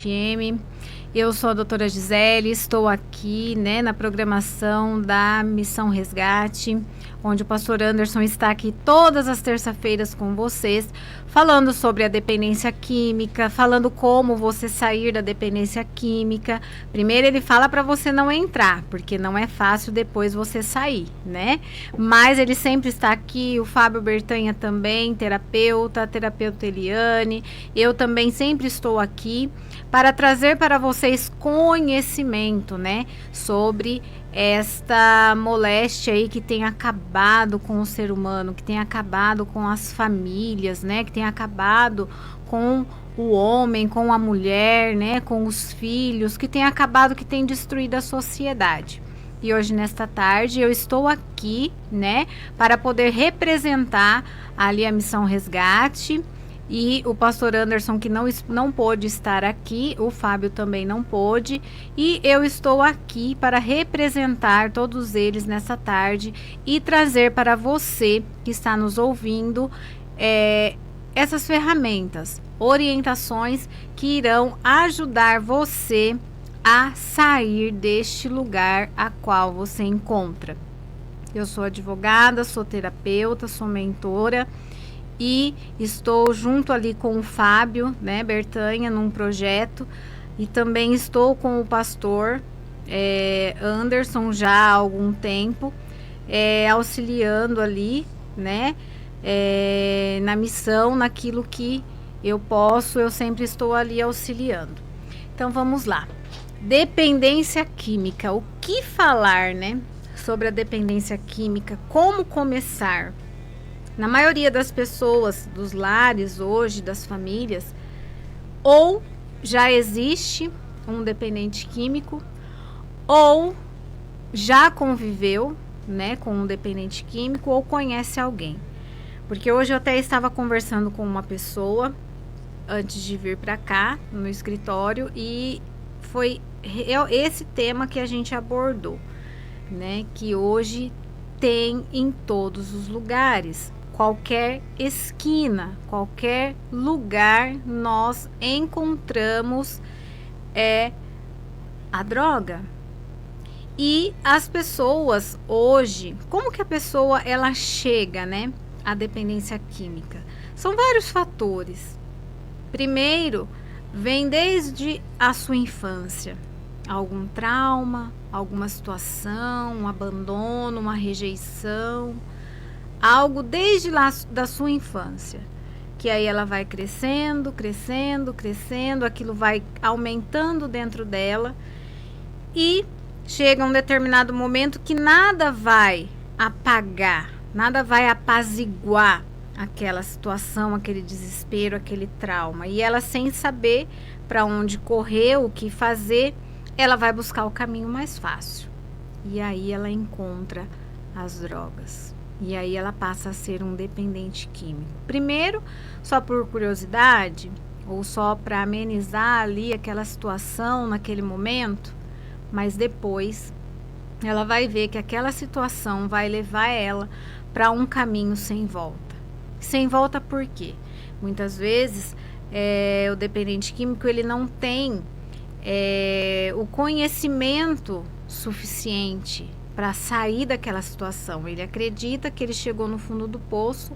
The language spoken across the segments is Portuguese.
FM. Eu sou a doutora Gisele, estou aqui, na programação da Missão Resgate, onde o pastor Anderson está aqui todas as terças-feiras com vocês, falando sobre a dependência química, falando como você sair da dependência química. Primeiro ele fala para você não entrar, porque não é fácil depois você sair, Mas ele sempre está aqui, o Fábio Bertanha também, terapeuta Eliane, eu também sempre estou aqui para trazer para vocês conhecimento, sobre esta moléstia aí que tem acabado com o ser humano, que tem acabado com as famílias, que tem acabado com o homem, com a mulher, com os filhos, que tem acabado, que tem destruído a sociedade. E hoje, nesta tarde, eu estou aqui, para poder representar ali a Missão Resgate. E o pastor Anderson, que não pôde estar aqui, o Fábio também não pôde, e eu estou aqui para representar todos eles nessa tarde e trazer para você que está nos ouvindo essas ferramentas, orientações que irão ajudar você a sair deste lugar a qual você encontra. Eu sou advogada, sou terapeuta, sou mentora, e estou junto ali com o Fábio, Bertanha, num projeto, e também estou com o pastor Anderson já há algum tempo, auxiliando ali, na missão, naquilo que eu posso, eu sempre estou ali auxiliando. Então vamos lá. Dependência química, o que falar, sobre a dependência química, como começar? Na maioria das pessoas, dos lares hoje, das famílias, ou já existe um dependente químico, ou já conviveu, com um dependente químico, ou conhece alguém. Porque hoje eu até estava conversando com uma pessoa, antes de vir para cá, no escritório, e foi esse tema que a gente abordou, que hoje tem em todos os lugares. Qualquer esquina, qualquer lugar, nós encontramos a droga. E as pessoas hoje, como que a pessoa ela chega, à dependência química? São vários fatores. Primeiro, vem desde a sua infância. Algum trauma, alguma situação, um abandono, uma rejeição, algo desde lá da sua infância, que aí ela vai crescendo, aquilo vai aumentando dentro dela e chega um determinado momento que nada vai apagar, nada vai apaziguar aquela situação, aquele desespero, aquele trauma, e ela, sem saber para onde correr, o que fazer, ela vai buscar o caminho mais fácil, e aí ela encontra as drogas. E aí ela passa a ser um dependente químico. Primeiro, só por curiosidade, ou só para amenizar ali aquela situação naquele momento, mas depois ela vai ver que aquela situação vai levar ela para um caminho sem volta. Sem volta por quê? Muitas vezes o dependente químico ele não tem o conhecimento suficiente para sair daquela situação. Ele acredita que ele chegou no fundo do poço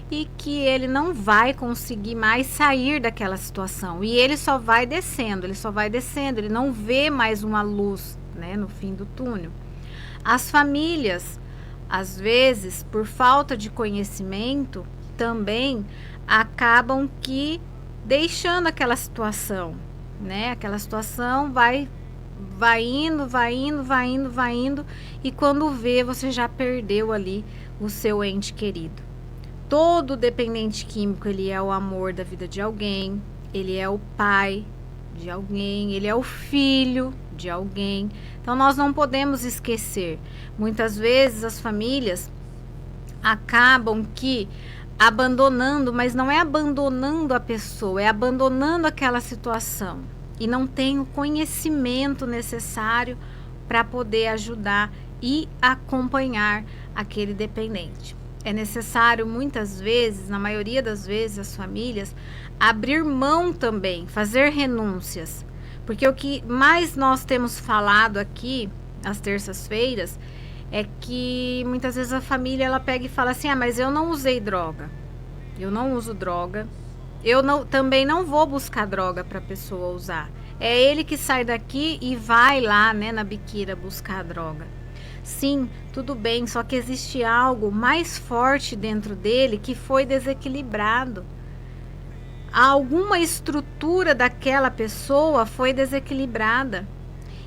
e que ele não vai conseguir mais sair daquela situação. E ele só vai descendo, ele não vê mais uma luz, no fim do túnel. As famílias, às vezes, por falta de conhecimento, também acabam que deixando aquela situação, Aquela situação vai indo, e quando vê, você já perdeu ali o seu ente querido. Todo dependente químico, ele é o amor da vida de alguém, ele é o pai de alguém, ele é o filho de alguém. Então nós não podemos esquecer. Muitas vezes as famílias acabam que abandonando, mas não é abandonando a pessoa, é abandonando aquela situação. E não tem o conhecimento necessário para poder ajudar e acompanhar aquele dependente. É necessário muitas vezes, na maioria das vezes, as famílias abrir mão também, fazer renúncias Porque o que mais nós temos falado aqui, às terças-feiras, é que muitas vezes a família ela pega e fala assim: ah, mas eu não usei droga, eu não uso droga, também não vou buscar droga para a pessoa usar. É ele que sai daqui e vai lá, né, na biqueira buscar a droga. Sim, tudo bem, só que existe algo mais forte dentro dele que foi desequilibrado. Alguma estrutura daquela pessoa foi desequilibrada.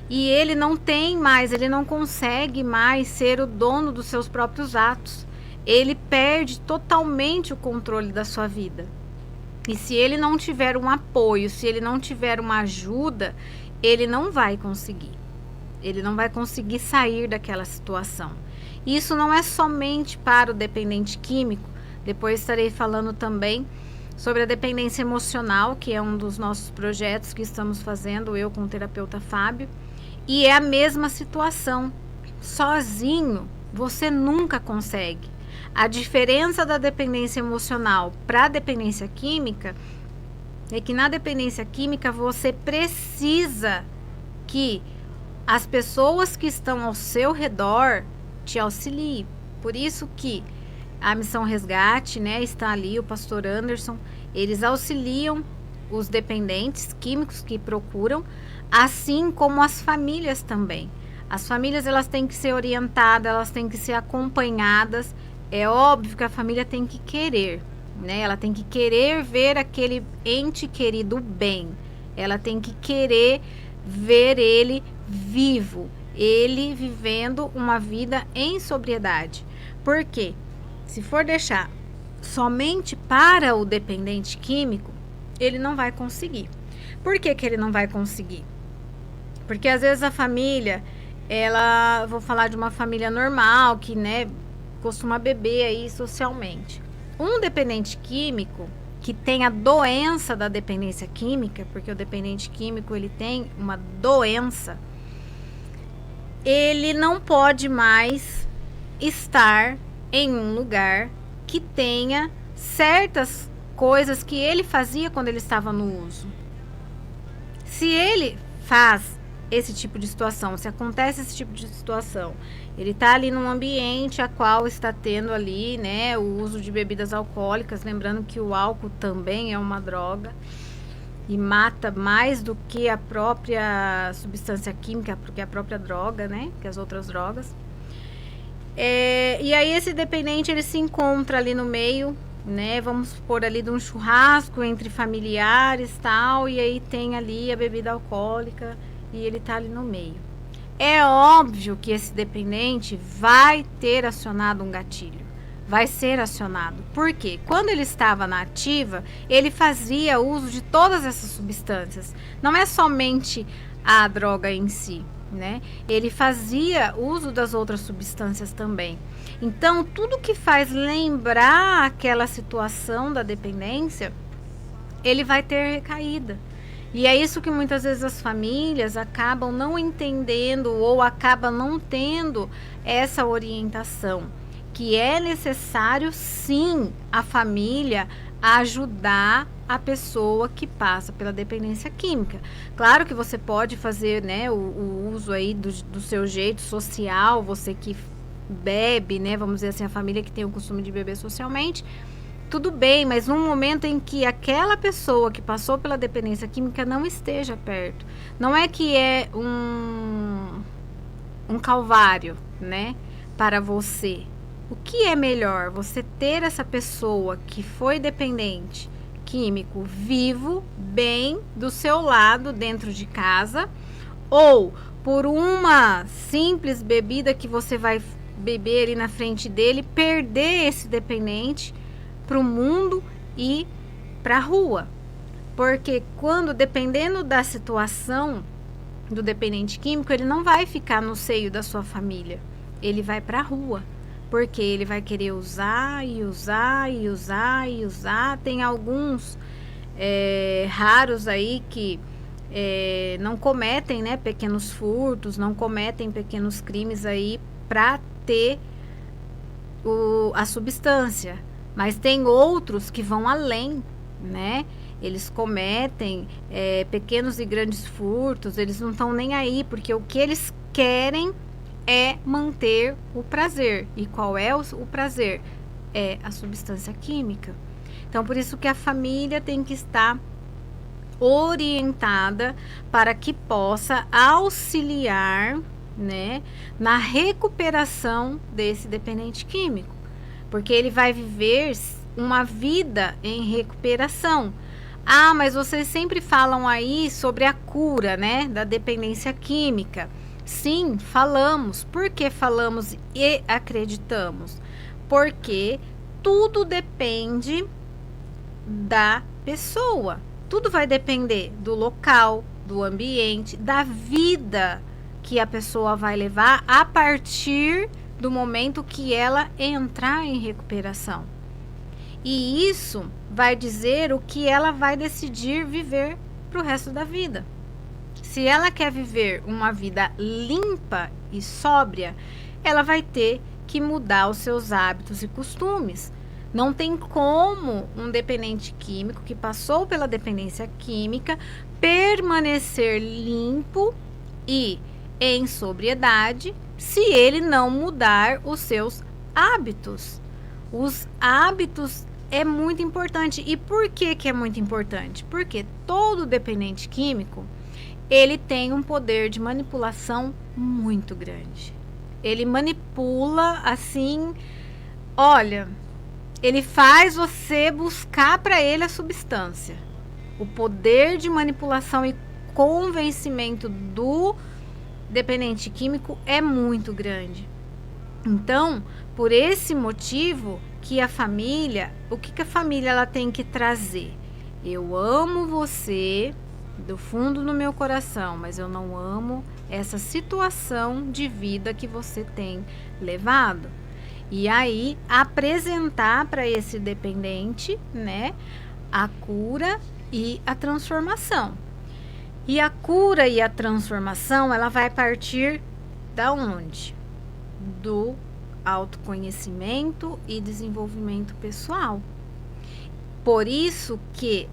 E ele ele não consegue mais ser o dono dos seus próprios atos. Ele perde totalmente o controle da sua vida. E se ele não tiver um apoio, se ele não tiver uma ajuda, ele não vai conseguir. Ele não vai conseguir sair daquela situação. Isso não é somente para o dependente químico. Depois estarei falando também sobre a dependência emocional, que é um dos nossos projetos que estamos fazendo, eu com o terapeuta Fábio. E é a mesma situação. Sozinho, você nunca consegue. A diferença da dependência emocional para a dependência química é que na dependência química você precisa que as pessoas que estão ao seu redor te auxiliem. Por isso que a Missão Resgate, né, está ali, o pastor Anderson, eles auxiliam os dependentes químicos que procuram, assim como as famílias também. As famílias elas têm que ser orientadas, elas têm que ser acompanhadas. É óbvio que a família tem que querer, né? Ela tem que querer ver aquele ente querido bem. Ela tem que querer ver ele vivo, ele vivendo uma vida em sobriedade. Por quê? Se for deixar somente para o dependente químico, ele não vai conseguir. Por que ele não vai conseguir? Porque às vezes a família, vou falar de uma família normal, que, né, costuma beber aí socialmente. Um dependente químico que tem a doença da dependência química, porque o dependente químico ele tem uma doença, ele não pode mais estar em um lugar que tenha certas coisas que ele fazia quando ele estava no uso. Se ele faz esse tipo de situação, se acontece esse tipo de situação, ele está ali num ambiente a qual está tendo ali, né, o uso de bebidas alcoólicas, lembrando que o álcool também é uma droga e mata mais do que a própria substância química, porque a própria droga, né, que as outras drogas. E aí esse dependente ele se encontra ali no meio, né, vamos supor ali de um churrasco entre familiares tal, e aí tem ali a bebida alcoólica e ele tá ali no meio. É óbvio que esse dependente vai ter acionado um gatilho, vai ser acionado. Por quê? Quando ele estava na ativa, ele fazia uso de todas essas substâncias. Não é somente a droga em si, né? Ele fazia uso das outras substâncias também. Então, tudo que faz lembrar aquela situação da dependência, ele vai ter recaída. E é isso que muitas vezes as famílias acabam não entendendo ou acabam não tendo essa orientação, que é necessário sim a família ajudar a pessoa que passa pela dependência química. Claro que você pode fazer, né, o uso aí do seu jeito social, você que bebe, né, vamos dizer assim, a família que tem o costume de beber socialmente, tudo bem, mas num momento em que aquela pessoa que passou pela dependência química não esteja perto. Não é que é um calvário, né, para você. O que é melhor? Você ter essa pessoa que foi dependente químico vivo, bem, do seu lado, dentro de casa, ou por uma simples bebida que você vai beber ali na frente dele, perder esse dependente para o mundo e para a rua. Porque quando, dependendo da situação do dependente químico, ele não vai ficar no seio da sua família, ele vai para a rua, porque ele vai querer usar e usar e usar e usar. Tem alguns raros aí que não cometem, né, pequenos furtos, não cometem pequenos crimes aí para ter a substância. Mas tem outros que vão além, né? eles cometem pequenos e grandes furtos, eles não estão nem aí, porque o que eles querem é manter o prazer. E qual é o prazer? É a substância química. Então, por isso que a família tem que estar orientada para que possa auxiliar, né, na recuperação desse dependente químico, porque ele vai viver uma vida em recuperação. Ah, mas vocês sempre falam aí sobre a cura, né, da dependência química. Sim, falamos. Por que falamos e acreditamos? Porque tudo depende da pessoa. Tudo vai depender do local, do ambiente, da vida que a pessoa vai levar a partir do momento que ela entrar em recuperação. E isso vai dizer o que ela vai decidir viver para o resto da vida. Se ela quer viver uma vida limpa e sóbria, ela vai ter que mudar os seus hábitos e costumes. Não tem como um dependente químico que passou pela dependência química permanecer limpo e em sobriedade se ele não mudar os seus hábitos. Os hábitos é muito importante. E por que é muito importante? Porque todo dependente químico, ele tem um poder de manipulação muito grande. Ele manipula assim, olha, ele faz você buscar para ele a substância. O poder de manipulação e convencimento do dependente químico é muito grande. Então, por esse motivo que a família, o que a família ela tem que trazer? Eu amo você do fundo do meu coração, mas eu não amo essa situação de vida que você tem levado. E aí apresentar para esse dependente, né, a cura e a transformação. E a cura e a transformação, ela vai partir da onde? Do autoconhecimento e desenvolvimento pessoal. Por isso que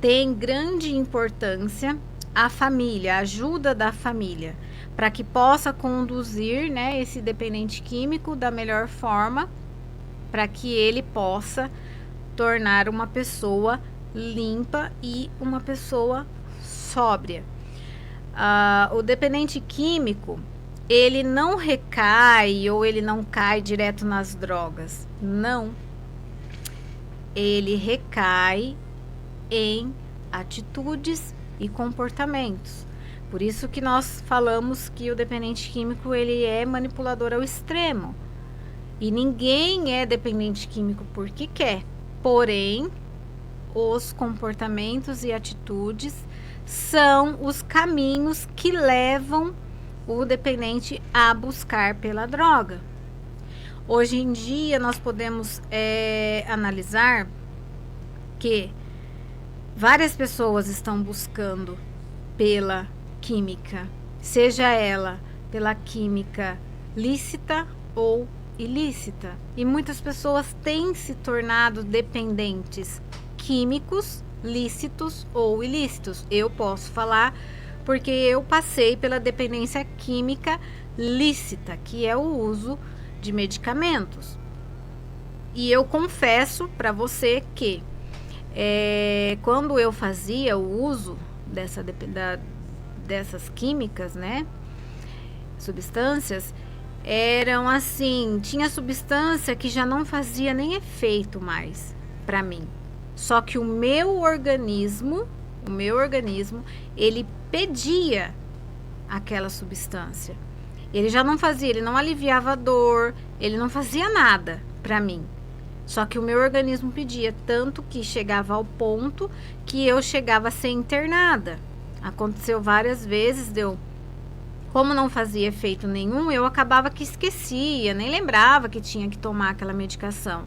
tem grande importância a família, a ajuda da família, para que possa conduzir, né, esse dependente químico da melhor forma, para que ele possa tornar uma pessoa limpa e uma pessoa sóbria. O dependente químico, ele não recai ou ele não cai direto nas drogas. Não. Ele recai em atitudes e comportamentos. Por isso que nós falamos que o dependente químico, ele é manipulador ao extremo. E ninguém é dependente químico porque quer. Porém, os comportamentos e atitudes são os caminhos que levam o dependente a buscar pela droga. Hoje em dia, nós podemos analisar que várias pessoas estão buscando pela química, seja ela pela química lícita ou ilícita. E muitas pessoas têm se tornado dependentes químicos, lícitos ou ilícitos. Eu posso falar porque eu passei pela dependência química lícita, que é o uso de medicamentos. E eu confesso para você que quando eu fazia o uso dessas químicas, né, substâncias, eram assim, tinha substância que já não fazia nem efeito mais para mim. Só que o meu organismo, ele pedia aquela substância. Ele já não fazia, ele não aliviava a dor, ele não fazia nada para mim. Só que o meu organismo pedia, tanto que chegava ao ponto que eu chegava a ser internada. Aconteceu várias vezes, como não fazia efeito nenhum, eu acabava que esquecia, nem lembrava que tinha que tomar aquela medicação.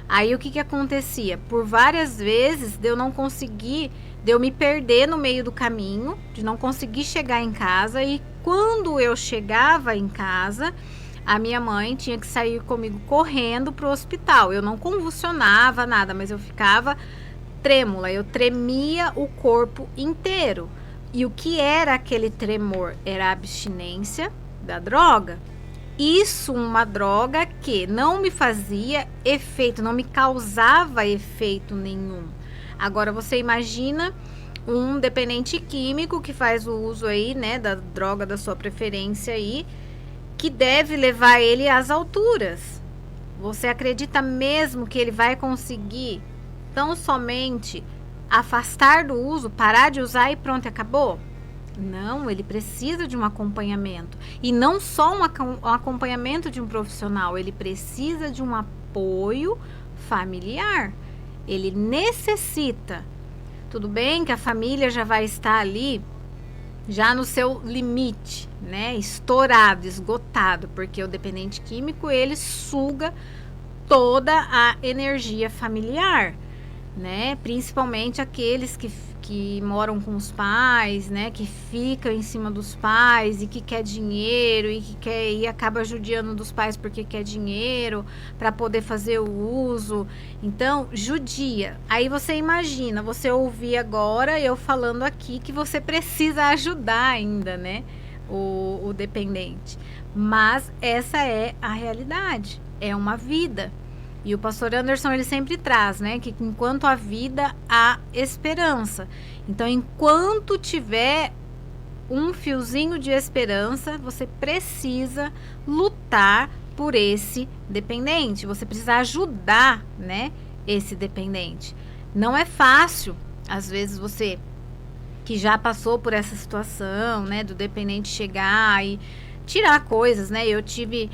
Aí o que acontecia? Por várias vezes de eu não conseguir, de eu me perder no meio do caminho, de não conseguir chegar em casa, e quando eu chegava em casa, a minha mãe tinha que sair comigo correndo para o hospital. Eu não convulsionava nada, mas eu ficava trêmula, eu tremia o corpo inteiro. E o que era aquele tremor? Era a abstinência da droga. Isso, uma droga que não me fazia efeito, não me causava efeito nenhum. Agora você imagina um dependente químico que faz o uso aí, né, da droga da sua preferência aí, que deve levar ele às alturas. Você acredita mesmo que ele vai conseguir tão somente afastar do uso, parar de usar e pronto, acabou? Não, ele precisa de um acompanhamento. E não só um acompanhamento de um profissional, ele precisa de um apoio familiar. Ele necessita. Tudo bem que a família já vai estar ali, já no seu limite, né? Estourado, esgotado, porque o dependente químico, ele suga toda a energia familiar, né? Principalmente aqueles que moram com os pais, né? Que ficam em cima dos pais e que quer dinheiro e acaba judiando dos pais porque quer dinheiro para poder fazer o uso. Então, judia. Aí você imagina, você ouvir agora eu falando aqui que você precisa ajudar ainda, né? O dependente. Mas essa é a realidade. É uma vida. E o pastor Anderson, ele sempre traz, né, que enquanto há vida, há esperança. Então, enquanto tiver um fiozinho de esperança, você precisa lutar por esse dependente. Você precisa ajudar, né, esse dependente. Não é fácil, às vezes você que já passou por essa situação, né, do dependente chegar e tirar coisas, né? Eu tive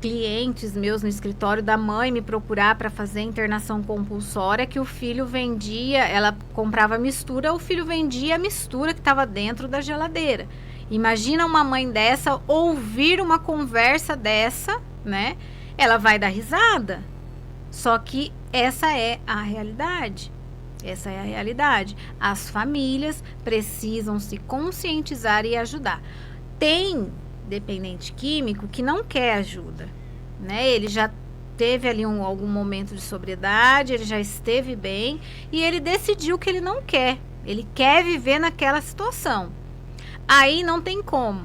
clientes meus no escritório da mãe me procurar para fazer internação compulsória, que o filho vendia, ela comprava mistura, o filho vendia a mistura que estava dentro da geladeira. Imagina uma mãe dessa ouvir uma conversa dessa, né? Ela vai dar risada. Só que essa é a realidade. Essa é a realidade. As famílias precisam se conscientizar e ajudar. Tem dependente químico que não quer ajuda, né? Ele já teve ali algum momento de sobriedade, ele já esteve bem e ele decidiu que ele não quer. Ele quer viver naquela situação. Aí não tem como.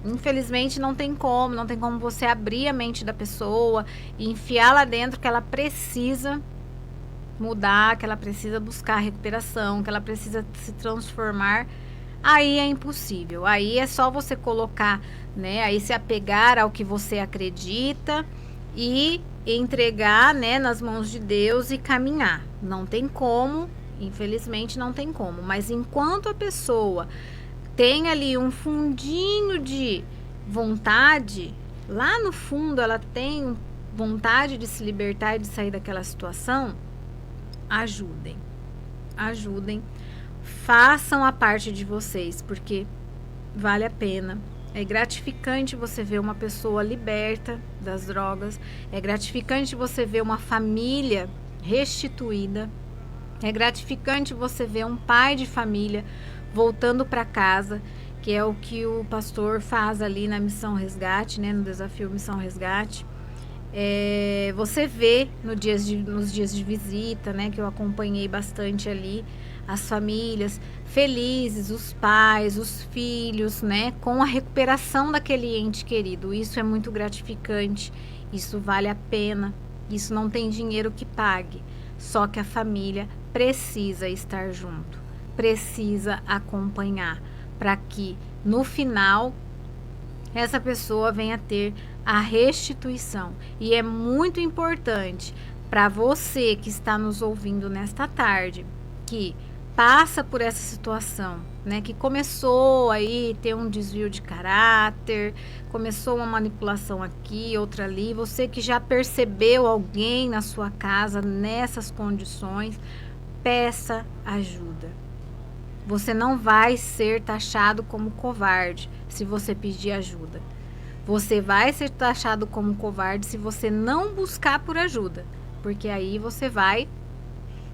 Infelizmente não tem como você abrir a mente da pessoa e enfiar lá dentro que ela precisa mudar, que ela precisa buscar recuperação, que ela precisa se transformar. Aí é impossível. Aí é só você colocar, né? Aí se apegar ao que você acredita e entregar, né, nas mãos de Deus e caminhar. Não tem como, infelizmente não tem como. Mas enquanto a pessoa tem ali um fundinho de vontade, lá no fundo ela tem vontade de se libertar e de sair daquela situação, ajudem. Ajudem. Façam a parte de vocês, porque vale a pena. É gratificante você ver uma pessoa liberta das drogas. É gratificante você ver uma família restituída. É gratificante você ver um pai de família voltando para casa, que é o que o pastor faz ali na Missão Resgate, né, no desafio Missão Resgate. Você vê nos dias de visita, né, que eu acompanhei bastante ali, as famílias felizes, os pais, os filhos, né, com a recuperação daquele ente querido. Isso é muito gratificante, isso vale a pena, isso não tem dinheiro que pague, só que a família precisa estar junto, precisa acompanhar, para que no final essa pessoa venha ter a restituição. E é muito importante para você que está nos ouvindo nesta tarde, que passa por essa situação, né, que começou aí ter um desvio de caráter, começou uma manipulação aqui, outra ali, você que já percebeu alguém na sua casa nessas condições, peça ajuda. Você não vai ser taxado como covarde se você pedir ajuda. Você vai ser taxado como covarde se você não buscar por ajuda, porque aí você vai,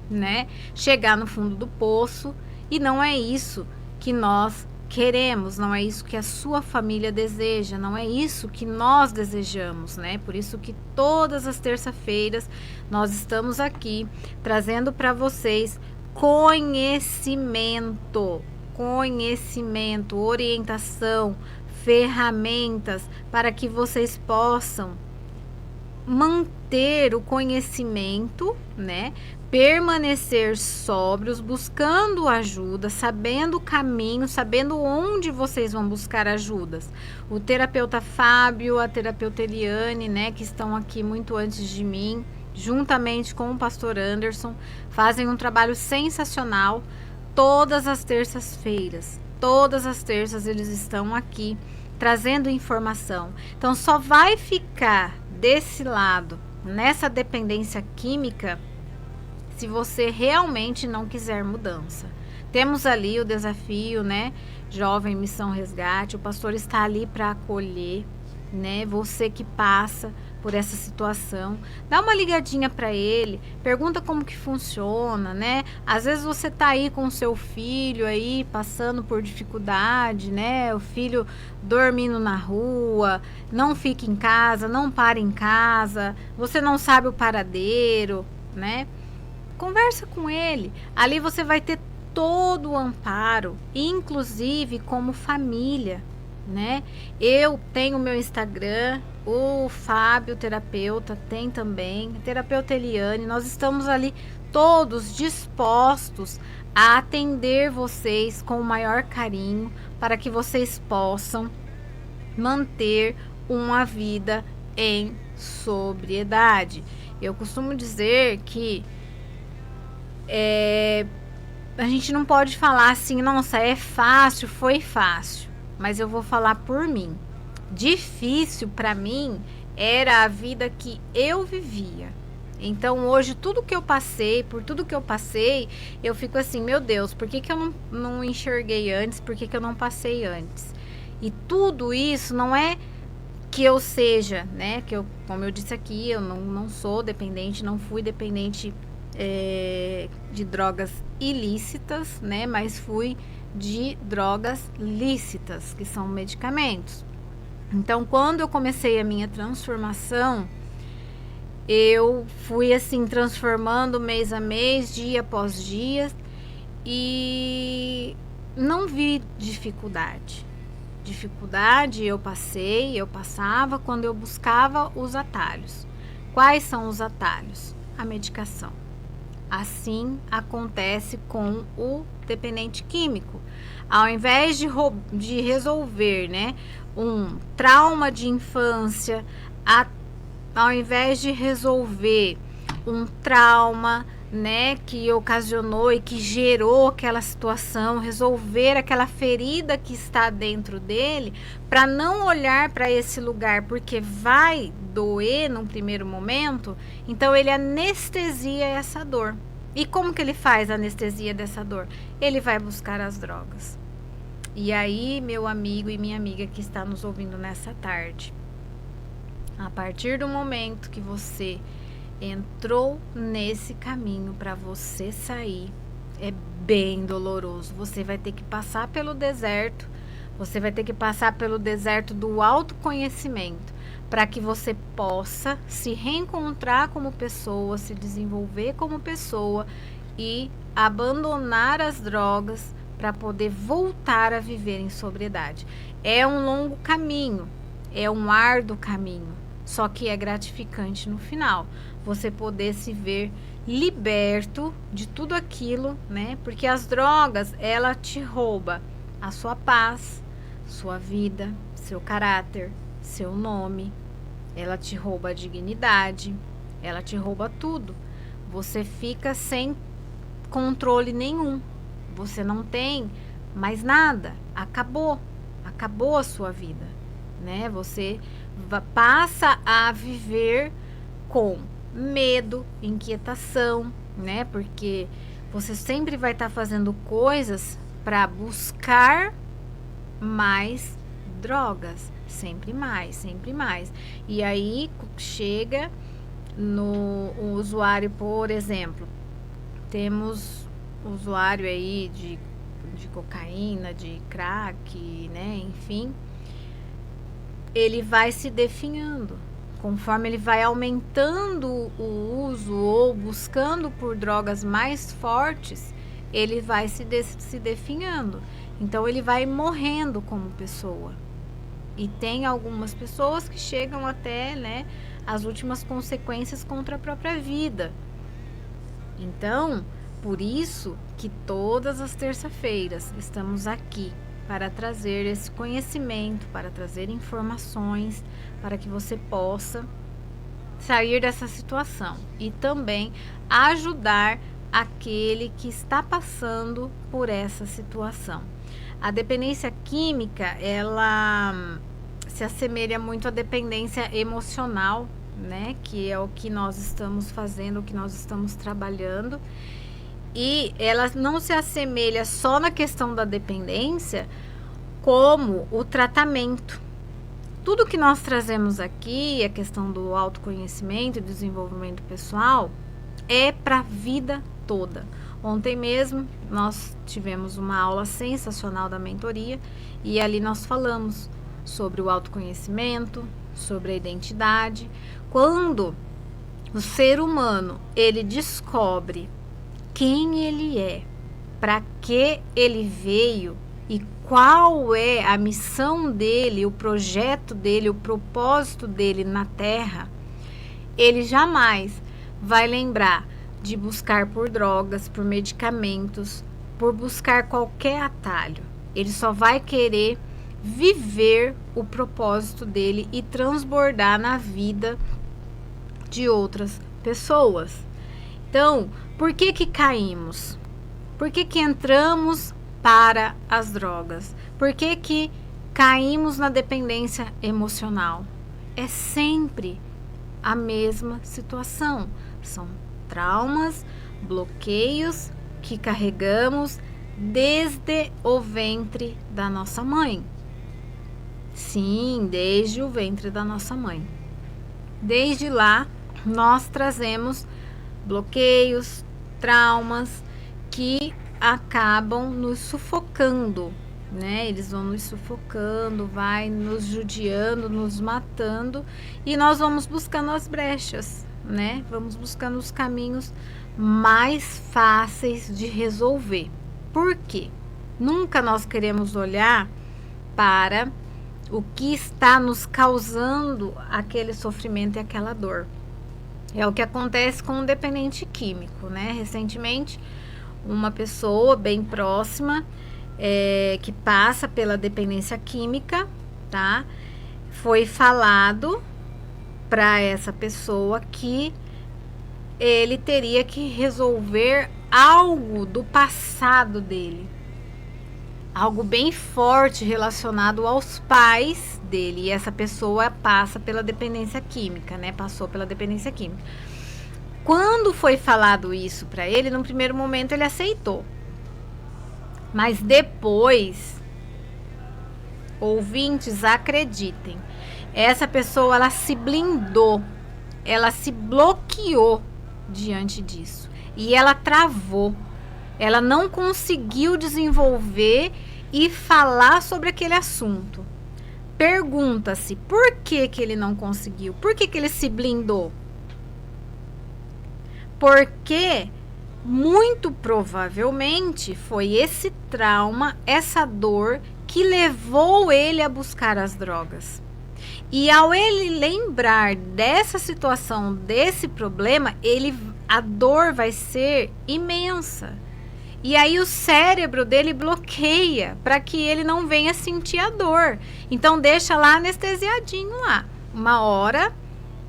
né, chegar no fundo do poço, e não é isso que nós queremos, não é isso que a sua família deseja, não é isso que nós desejamos, né? Por isso que todas as terças-feiras nós estamos aqui trazendo para vocês conhecimento, orientação, ferramentas para que vocês possam manter o conhecimento, né? Permanecer sóbrios, buscando ajuda, sabendo o caminho, sabendo onde vocês vão buscar ajudas. O terapeuta Fábio, a terapeuta Eliane, né, que estão aqui muito antes de mim, juntamente com o pastor Anderson, fazem um trabalho sensacional todas as terças-feiras. Todas as terças eles estão aqui trazendo informação. Então só vai ficar desse lado, nessa dependência química, se você realmente não quiser mudança. Temos ali o desafio, né? Jovem Missão Resgate. O pastor está ali para acolher, né? Você que passa por essa situação, dá uma ligadinha para ele, pergunta como que funciona, né? Às vezes você tá aí com o seu filho aí passando por dificuldade, né? O filho dormindo na rua, não fica em casa, não para em casa, você não sabe o paradeiro, né? Conversa com ele. Ali você vai ter todo o amparo, inclusive como família, né? Eu tenho meu Instagram, o Fábio, terapeuta, tem também, a terapeuta Eliane. Nós estamos ali todos dispostos a atender vocês com o maior carinho para que vocês possam manter uma vida em sobriedade. Eu costumo dizer que a gente não pode falar assim, nossa, é fácil, foi fácil, mas eu vou falar por mim. Difícil para mim era a vida que eu vivia. Então hoje tudo que eu passei, por tudo que eu passei, eu fico assim, meu Deus, por que eu não enxerguei antes, por que eu não passei antes? E tudo isso não é que eu seja, né, que eu, como eu disse aqui, eu não sou dependente, não fui dependente de drogas ilícitas, né? Mas fui de drogas lícitas, que são medicamentos. Então, quando eu comecei a minha transformação, eu fui assim transformando mês a mês, dia após dia, e não vi dificuldade. Dificuldade eu passava quando eu buscava os atalhos. Quais são os atalhos? A medicação. Assim acontece com o dependente químico. Ao invés de resolver, né, um trauma de infância, ao invés de resolver um trauma, né, que ocasionou e que gerou aquela situação, resolver aquela ferida que está dentro dele, para não olhar para esse lugar, porque vai doer num primeiro momento, então ele anestesia essa dor. E como que ele faz a anestesia dessa dor? Ele vai buscar as drogas. E aí, meu amigo e minha amiga que está nos ouvindo nessa tarde, a partir do momento que você entrou nesse caminho, para você sair é bem doloroso. Você vai ter que passar pelo deserto, você vai ter que passar pelo deserto do autoconhecimento, para que você possa se reencontrar como pessoa, se desenvolver como pessoa e abandonar as drogas para poder voltar a viver em sobriedade. É um longo caminho, é um árduo caminho, só que é gratificante no final. Você poder se ver liberto de tudo aquilo, né? Porque as drogas, ela te rouba a sua paz, sua vida, seu caráter, seu nome. Ela te rouba a dignidade, ela te rouba tudo. Você fica sem controle nenhum. Você não tem mais nada. Acabou a sua vida, né? Você passa a viver com medo, inquietação, né? Porque você sempre vai estar fazendo coisas para buscar mais drogas, sempre mais, sempre mais. E aí chega no usuário, por exemplo, temos usuário aí de cocaína, de crack, né, enfim, ele vai se definhando. Conforme ele vai aumentando o uso ou buscando por drogas mais fortes, ele vai se definhando. Então ele vai morrendo como pessoa. E tem algumas pessoas que chegam até, né, as últimas consequências contra a própria vida. Então, por isso que todas as terças-feiras estamos aqui para trazer esse conhecimento, para trazer informações, para que você possa sair dessa situação e também ajudar aquele que está passando por essa situação. A dependência química, ela se assemelha muito à dependência emocional, né? Que é o que nós estamos fazendo, o que nós estamos trabalhando. E ela não se assemelha só na questão da dependência, como o tratamento. Tudo que nós trazemos aqui, a questão do autoconhecimento e desenvolvimento pessoal, é para a vida toda. Ontem mesmo nós tivemos uma aula sensacional da mentoria e ali nós falamos sobre o autoconhecimento, sobre a identidade. Quando o ser humano ele descobre quem ele é, para que ele veio e qual é a missão dele, o projeto dele, o propósito dele na Terra, ele jamais vai lembrar de buscar por drogas, por medicamentos, por buscar qualquer atalho. Ele só vai querer viver o propósito dele e transbordar na vida de outras pessoas. Então, por que caímos? Por que entramos para as drogas? Por que caímos na dependência emocional? É sempre a mesma situação. São traumas, bloqueios que carregamos desde o ventre da nossa mãe. Sim, desde o ventre da nossa mãe. Desde lá, nós trazemos bloqueios, traumas que acabam nos sufocando, né? Eles vão nos sufocando, vai nos judiando, nos matando e nós vamos buscando as brechas, né? Vamos buscando os caminhos mais fáceis de resolver. Por quê? Nunca nós queremos olhar para o que está nos causando aquele sofrimento e aquela dor. É o que acontece com o dependente químico, né? Recentemente, uma pessoa bem próxima que passa pela dependência química, tá? Foi falado para essa pessoa que ele teria que resolver algo do passado dele. Algo bem forte relacionado aos pais dele. E essa pessoa passa pela dependência química, né? Passou pela dependência química. Quando foi falado isso para ele, no primeiro momento ele aceitou. Mas depois, ouvintes, acreditem, essa pessoa ela se blindou, ela se bloqueou diante disso. E ela travou. Ela não conseguiu desenvolver e falar sobre aquele assunto. Pergunta-se por que ele não conseguiu? Por que ele se blindou? Porque muito provavelmente foi esse trauma, essa dor que levou ele a buscar as drogas. E ao ele lembrar dessa situação, desse problema, a dor vai ser imensa. E aí o cérebro dele bloqueia para que ele não venha sentir a dor. Então deixa lá anestesiadinho lá. Uma hora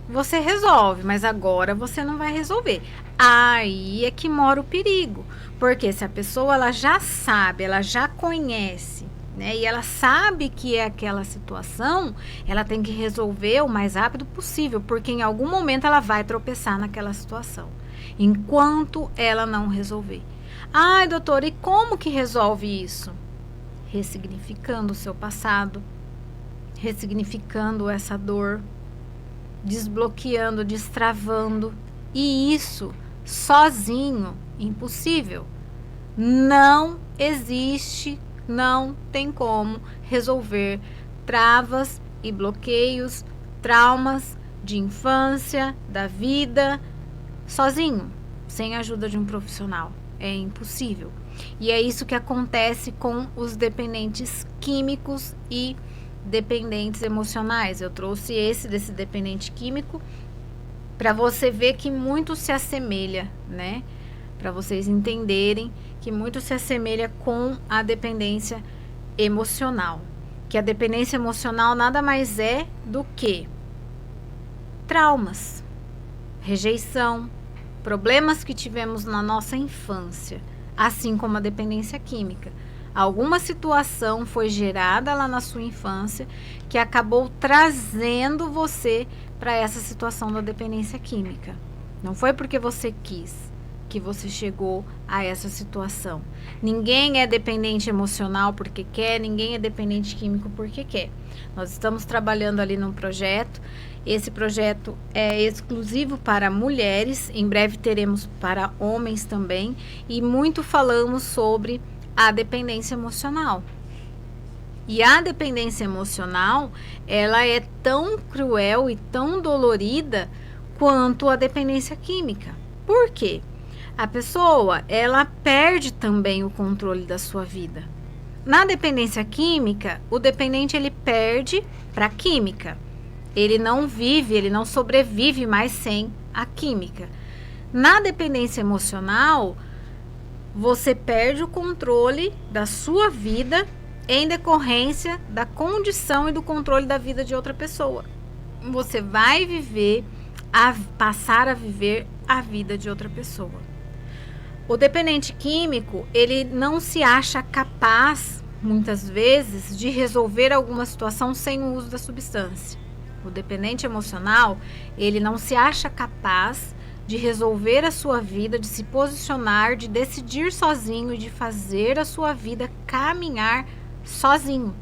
você resolve, mas agora você não vai resolver. Aí é que mora o perigo. Porque se a pessoa ela já sabe, ela já conhece, né? E ela sabe que é aquela situação, ela tem que resolver o mais rápido possível, porque em algum momento ela vai tropeçar naquela situação. Enquanto ela não resolver. Ai, doutora, e como que resolve isso? Ressignificando o seu passado, ressignificando essa dor, desbloqueando, destravando. E isso, sozinho, impossível. Não existe, não tem como resolver travas e bloqueios, traumas de infância, da vida, sozinho, sem a ajuda de um profissional. É impossível. E é isso que acontece com os dependentes químicos e dependentes emocionais. Eu trouxe desse dependente químico para você ver que muito se assemelha, né? Para vocês entenderem que muito se assemelha com a dependência emocional. Que a dependência emocional nada mais é do que traumas, rejeição, problemas que tivemos na nossa infância, assim como a dependência química. Alguma situação foi gerada lá na sua infância que acabou trazendo você para essa situação da dependência química. Não foi porque você quis que você chegou a essa situação. Ninguém é dependente emocional porque quer, ninguém é dependente químico porque quer. Nós estamos trabalhando ali num projeto. Esse projeto é exclusivo para mulheres, em breve teremos para homens também, e muito falamos sobre a dependência emocional. E a dependência emocional, ela é tão cruel e tão dolorida quanto a dependência química. Por quê? A pessoa, ela perde também o controle da sua vida. Na dependência química, o dependente ele perde para a química. Ele não vive, ele não sobrevive mais sem a química. Na dependência emocional, você perde o controle da sua vida em decorrência da condição e do controle da vida de outra pessoa. Você vai passar a viver a vida de outra pessoa. O dependente químico, ele não se acha capaz, muitas vezes, de resolver alguma situação sem o uso da substância. O dependente emocional, ele não se acha capaz de resolver a sua vida, de se posicionar, de decidir sozinho e de fazer a sua vida caminhar sozinho.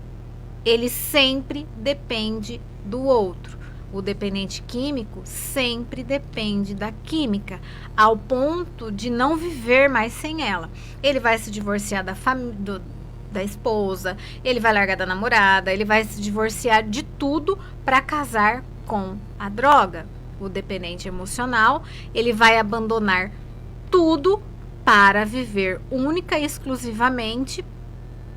Ele sempre depende do outro. O dependente químico sempre depende da química, ao ponto de não viver mais sem ela. Ele vai se divorciar da esposa, ele vai largar da namorada, ele vai se divorciar de tudo para casar com a droga. O dependente emocional, ele vai abandonar tudo para viver única e exclusivamente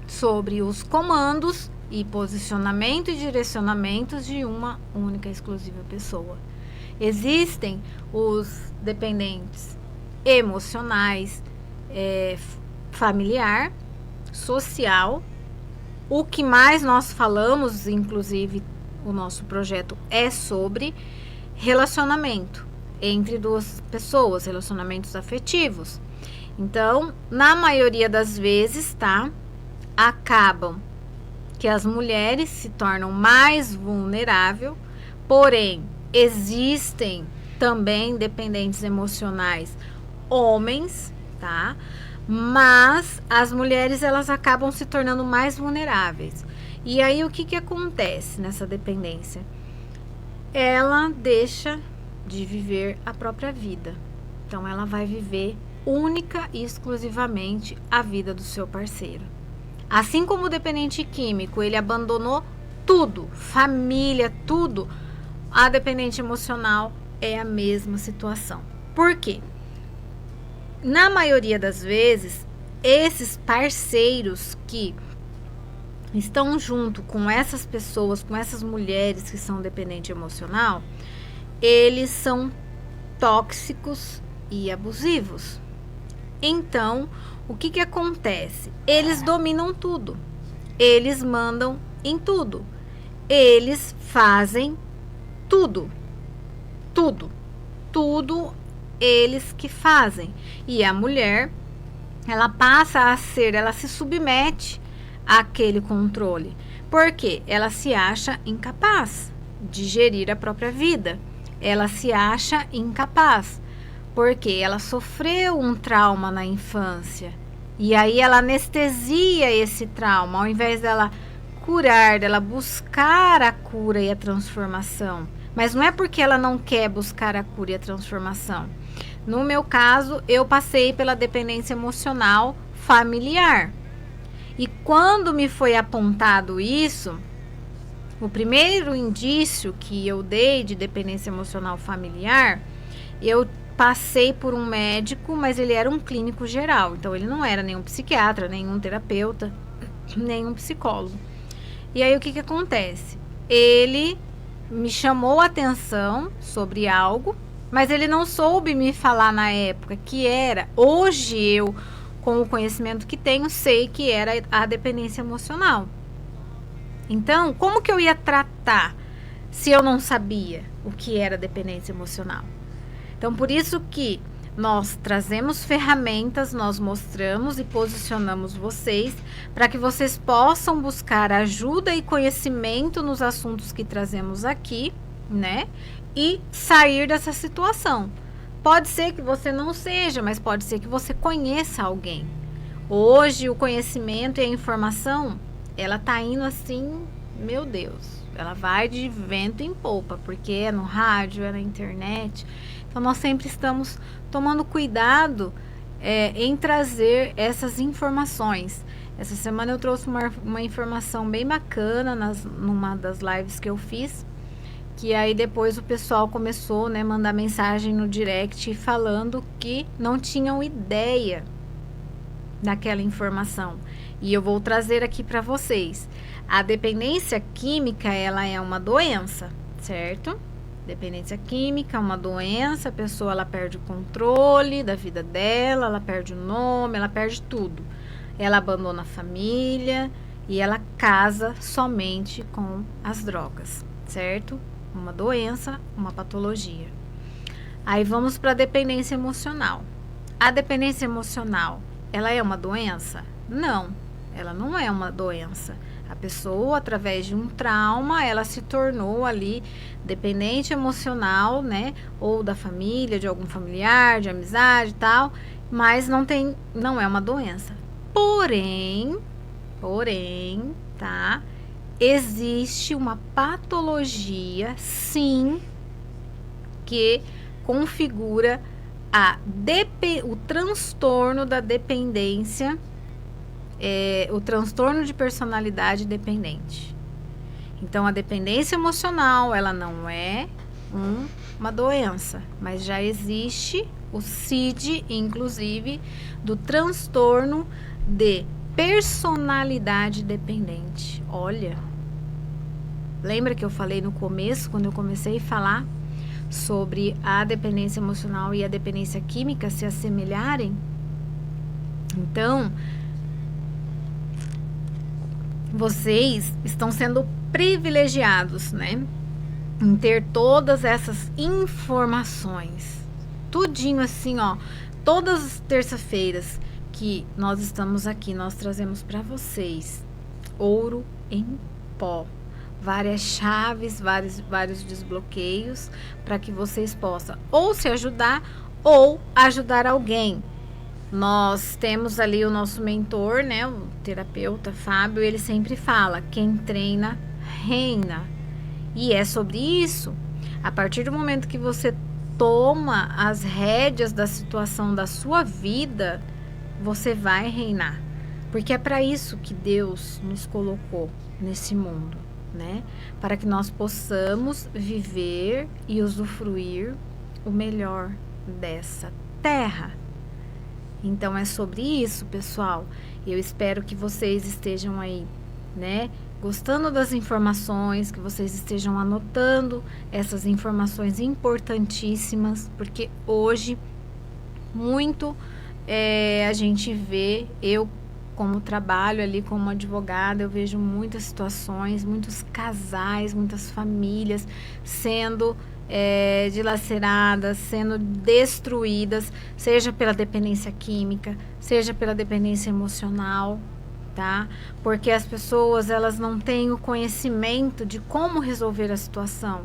sobre os comandos e posicionamento e direcionamentos de uma única e exclusiva pessoa. Existem os dependentes emocionais, familiar, social. O que mais nós falamos, inclusive o nosso projeto é sobre relacionamento entre duas pessoas, relacionamentos afetivos. Então, na maioria das vezes, acabam que as mulheres se tornam mais vulneráveis, porém, existem também dependentes emocionais homens, mas as mulheres, elas acabam se tornando mais vulneráveis. E aí, o que acontece nessa dependência? Ela deixa de viver a própria vida. Então, ela vai viver única e exclusivamente a vida do seu parceiro. Assim como o dependente químico, ele abandonou tudo, família, tudo, a dependente emocional é a mesma situação. Por quê? Na maioria das vezes, esses parceiros que estão junto com essas pessoas, com essas mulheres que são dependentes emocional, eles são tóxicos e abusivos. Então, o que acontece? Eles dominam tudo. Eles mandam em tudo. Eles fazem tudo. Tudo eles que fazem. E a mulher, ela passa a ser, ela se submete àquele controle. Porque ela se acha incapaz de gerir a própria vida. Ela se acha incapaz. Porque ela sofreu um trauma na infância. E aí ela anestesia esse trauma. Ao invés dela curar, dela buscar a cura e a transformação. Mas não é porque ela não quer buscar a cura e a transformação. No meu caso, eu passei pela dependência emocional familiar. E quando me foi apontado isso, o primeiro indício que eu dei de dependência emocional familiar, eu passei por um médico, mas ele era um clínico geral. Então, ele não era nenhum psiquiatra, nenhum terapeuta, nenhum psicólogo. E aí, o que acontece? Ele me chamou a atenção sobre algo, mas ele não soube me falar na época que era. Hoje, eu, com o conhecimento que tenho, sei que era a dependência emocional. Então, como que eu ia tratar se eu não sabia o que era dependência emocional? Então, por isso que nós trazemos ferramentas, nós mostramos e posicionamos vocês para que vocês possam buscar ajuda e conhecimento nos assuntos que trazemos aqui, né? E sair dessa situação. Pode ser que você não seja, mas pode ser que você conheça alguém. Hoje, o conhecimento e a informação, ela tá indo assim, meu Deus, ela vai de vento em popa, porque é no rádio, é na internet. Então, nós sempre estamos tomando cuidado em trazer essas informações. Essa semana eu trouxe uma informação bem bacana numa das lives que eu fiz, que aí depois o pessoal começou, né, mandar mensagem no direct falando que não tinham ideia daquela informação. E eu vou trazer aqui para vocês. A dependência química, ela é uma doença, certo? Dependência química é uma doença, a pessoa ela perde o controle da vida dela, ela perde o nome, ela perde tudo. Ela abandona a família e ela casa somente com as drogas, certo? Uma doença, uma patologia. Aí vamos para a dependência emocional. A dependência emocional, ela é uma doença? Não, ela não é uma doença. A pessoa, através de um trauma, ela se tornou ali dependente emocional, né? Ou da família, de algum familiar, de amizade e tal, mas não é uma doença. Porém, tá? Existe uma patologia, sim, que configura o transtorno da dependência, o transtorno de personalidade dependente. Então, a dependência emocional, ela não é uma doença, mas já existe o CID, inclusive, do transtorno de personalidade dependente. Olha, lembra que eu falei no começo, quando eu comecei a falar sobre a dependência emocional e a dependência química se assemelharem? Então, vocês estão sendo privilegiados, né? Em ter todas essas informações. Tudinho assim, ó. Todas as terça-feiras que nós estamos aqui, nós trazemos para vocês ouro em pó. Várias chaves, vários desbloqueios para que vocês possam ou se ajudar ou ajudar alguém. Nós temos ali o nosso mentor, né, o terapeuta Fábio, ele sempre fala, quem treina, reina. E é sobre isso. A partir do momento que você toma as rédeas da situação da sua vida, você vai reinar. Porque é para isso que Deus nos colocou nesse mundo, né? Para que nós possamos viver e usufruir o melhor dessa terra. Então é sobre isso, pessoal. Eu espero que vocês estejam aí, né, gostando das informações, que vocês estejam anotando essas informações importantíssimas, porque hoje muito a gente vê, eu como trabalho ali como advogada, eu vejo muitas situações, muitos casais, muitas famílias sendo dilaceradas, sendo destruídas, seja pela dependência química, seja pela dependência emocional, tá? Porque as pessoas, elas não têm o conhecimento de como resolver a situação.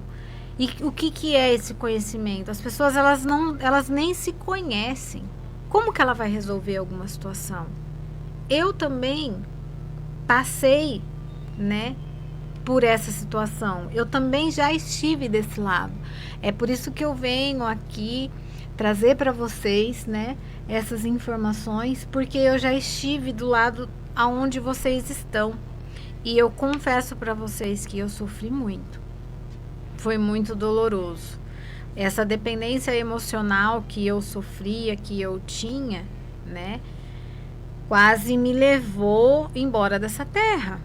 E o que é esse conhecimento? As pessoas, elas nem se conhecem. Como que ela vai resolver alguma situação? Eu também passei, né, por essa situação. Eu também já estive desse lado. É por isso que eu venho aqui trazer para vocês, né, essas informações, porque eu já estive do lado aonde vocês estão. E eu confesso para vocês que eu sofri muito. Foi muito doloroso. Essa dependência emocional que eu sofria, que eu tinha, né, quase me levou embora dessa terra.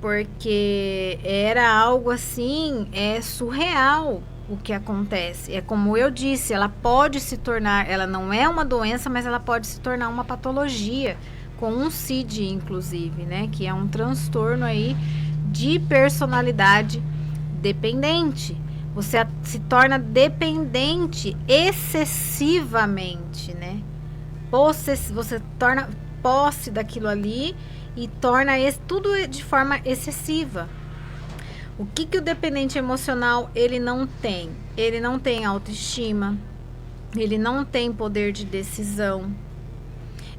Porque era algo assim, surreal o que acontece. É como eu disse, ela pode se tornar, ela não é uma doença, mas ela pode se tornar uma patologia, com um CID, inclusive, né? Que é um transtorno aí de personalidade dependente. Você se torna dependente excessivamente, né? Você torna posse daquilo ali e torna tudo de forma excessiva. O que o dependente emocional ele não tem? Ele não tem autoestima, ele não tem poder de decisão,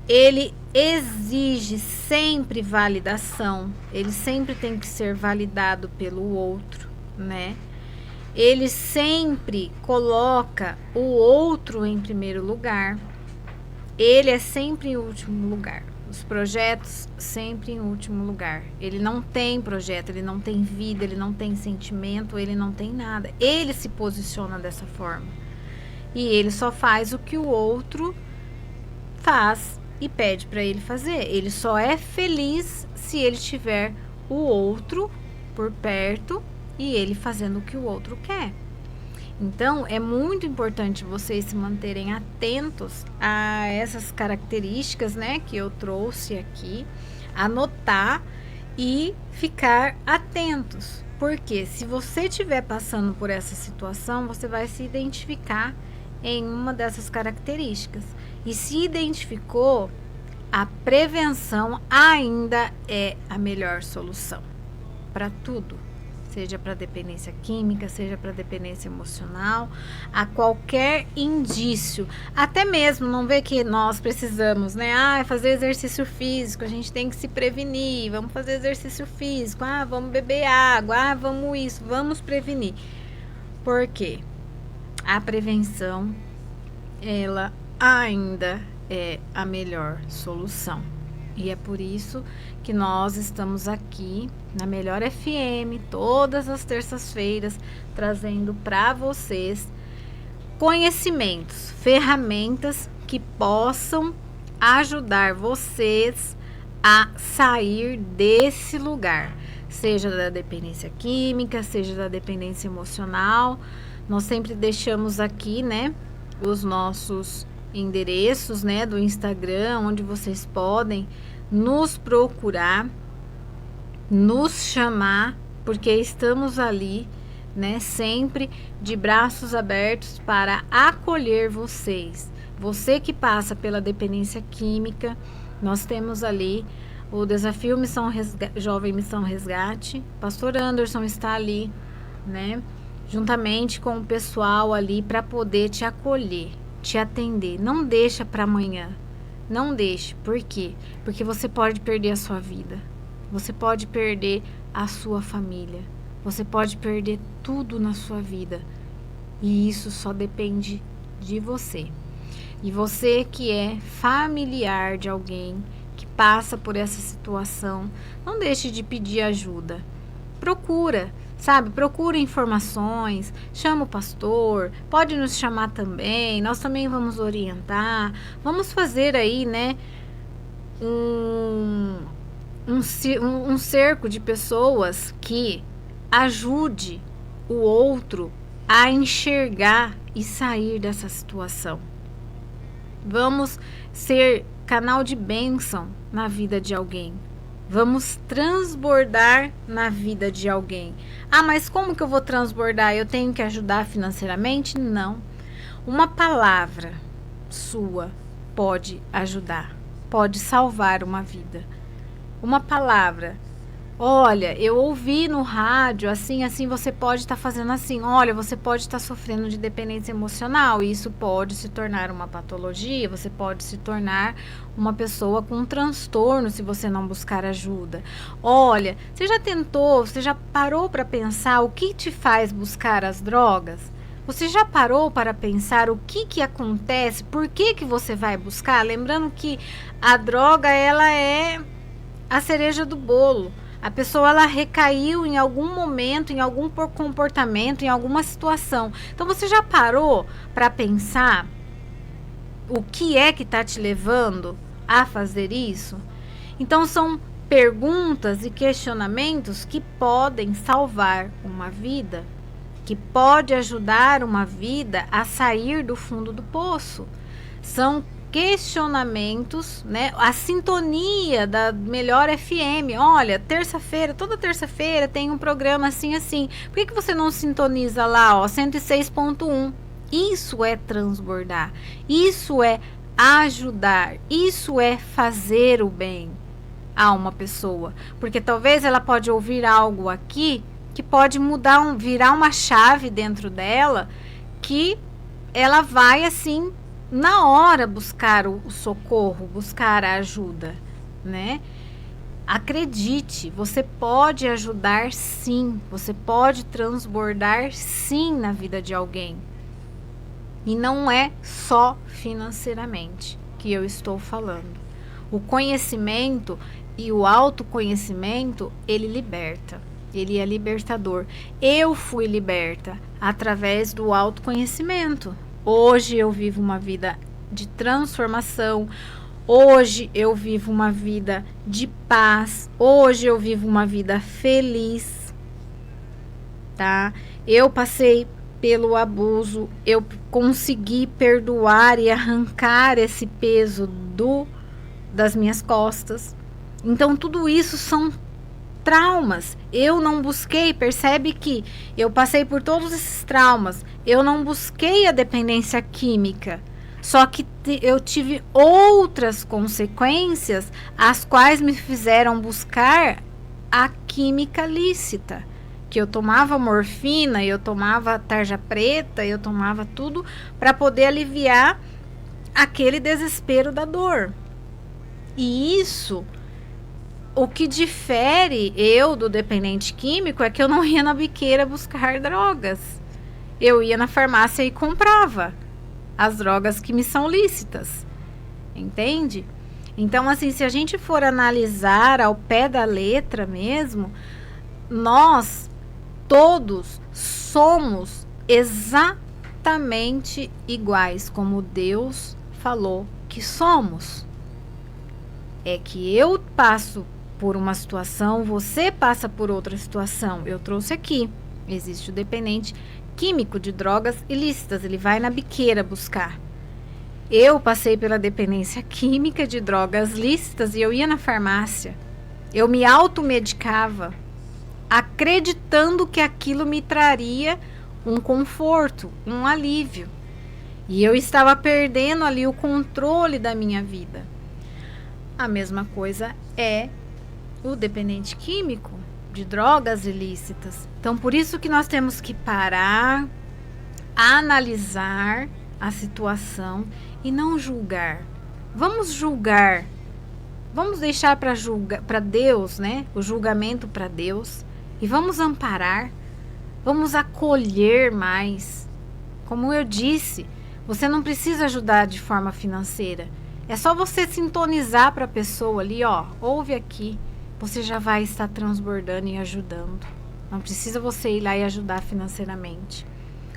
ele exige sempre validação, ele sempre tem que ser validado pelo outro, né? Ele sempre coloca o outro em primeiro lugar, ele é sempre em último lugar. Os projetos sempre em último lugar. Ele não tem projeto, ele não tem vida, ele não tem sentimento, ele não tem nada. Ele se posiciona dessa forma. E ele só faz o que o outro faz e pede para ele fazer. Ele só é feliz se ele tiver o outro por perto e ele fazendo o que o outro quer. Então, é muito importante vocês se manterem atentos a essas características, né, que eu trouxe aqui, anotar e ficar atentos. Porque se você estiver passando por essa situação, você vai se identificar em uma dessas características. E se identificou, a prevenção ainda é a melhor solução para tudo. Seja para dependência química, seja para dependência emocional, a qualquer indício. Até mesmo, não vê que nós precisamos, né? Fazer exercício físico, a gente tem que se prevenir, vamos fazer exercício físico, vamos beber água, vamos isso, vamos prevenir. Por quê? A prevenção, ela ainda é a melhor solução. E é por isso que nós estamos aqui na Melhor FM, todas as terças-feiras, trazendo para vocês conhecimentos, ferramentas que possam ajudar vocês a sair desse lugar, seja da dependência química, seja da dependência emocional. Nós sempre deixamos aqui, né, os nossos endereços, né, do Instagram, onde vocês podem nos procurar, nos chamar, porque estamos ali, né, sempre de braços abertos para acolher vocês. Você que passa pela dependência química, nós temos ali o desafio Jovem Missão Resgate. Pastor Anderson está ali, né, juntamente com o pessoal ali para poder te acolher, te atender. Não deixa para amanhã. Não deixe. Por quê? Porque você pode perder a sua vida. Você pode perder a sua família. Você pode perder tudo na sua vida. E isso só depende de você. E você que é familiar de alguém que passa por essa situação, não deixe de pedir ajuda. Procura. Sabe, procura informações, chama o pastor, pode nos chamar também, nós também vamos orientar, vamos fazer aí, né, um cerco de pessoas que ajude o outro a enxergar e sair dessa situação. Vamos ser canal de bênção na vida de alguém. Vamos transbordar na vida de alguém. Mas como que eu vou transbordar? Eu tenho que ajudar financeiramente? Não. Uma palavra sua pode ajudar, pode salvar uma vida. Uma palavra. Olha, eu ouvi no rádio, assim, você pode estar fazendo assim. Olha, você pode estar sofrendo de dependência emocional. E isso pode se tornar uma patologia, você pode se tornar uma pessoa com um transtorno se você não buscar ajuda. Olha, você já tentou, você já parou para pensar o que te faz buscar as drogas? Você já parou para pensar o que acontece? Por que você vai buscar? Lembrando que a droga, ela é a cereja do bolo. A pessoa, ela recaiu em algum momento, em algum comportamento, em alguma situação. Então, você já parou para pensar o que é que está te levando a fazer isso? Então, são perguntas e questionamentos que podem salvar uma vida, que pode ajudar uma vida a sair do fundo do poço. São questionamentos, né? A sintonia da Melhor FM. Olha, terça-feira, toda terça-feira tem um programa assim, assim. Por que você não sintoniza lá, ó, 106.1? Isso é transbordar. Isso é ajudar. Isso é fazer o bem a uma pessoa. Porque talvez ela pode ouvir algo aqui que pode mudar, virar uma chave dentro dela, que ela vai assim na hora buscar o socorro, buscar a ajuda, né? Acredite, você pode ajudar sim, você pode transbordar sim na vida de alguém. E não é só financeiramente que eu estou falando. O conhecimento e o autoconhecimento, ele liberta, ele é libertador. Eu fui liberta através do autoconhecimento. Hoje eu vivo uma vida de transformação. Hoje eu vivo uma vida de paz. Hoje eu vivo uma vida feliz. Tá? Eu passei pelo abuso. Eu consegui perdoar e arrancar esse peso das minhas costas. Então tudo isso são traumas. Eu não busquei, percebe que eu passei por todos esses traumas. Eu não busquei a dependência química. Só que eu tive outras consequências, as quais me fizeram buscar a química lícita. Que eu tomava morfina, eu tomava tarja preta, eu tomava tudo para poder aliviar aquele desespero da dor. E isso, o que difere eu do dependente químico é que eu não ia na biqueira buscar drogas. Eu ia na farmácia e comprava as drogas que me são lícitas. Entende? Então, assim, se a gente for analisar ao pé da letra mesmo, nós todos somos exatamente iguais como Deus falou que somos. É que eu passo por uma situação, você passa por outra situação. Eu trouxe aqui, existe o dependente químico de drogas ilícitas, ele vai na biqueira buscar. Eu passei pela dependência química de drogas lícitas e eu ia na farmácia. Eu me automedicava, acreditando que aquilo me traria um conforto, um alívio. E eu estava perdendo ali o controle da minha vida. A mesma coisa é o dependente químico de drogas ilícitas. Então, por isso que nós temos que parar, analisar a situação e não julgar. Vamos julgar. Vamos deixar para Deus, né? O julgamento para Deus. E vamos amparar. Vamos acolher mais. Como eu disse, você não precisa ajudar de forma financeira. É só você sintonizar para a pessoa ali, ó, ouve aqui, você já vai estar transbordando e ajudando. Não precisa você ir lá e ajudar financeiramente.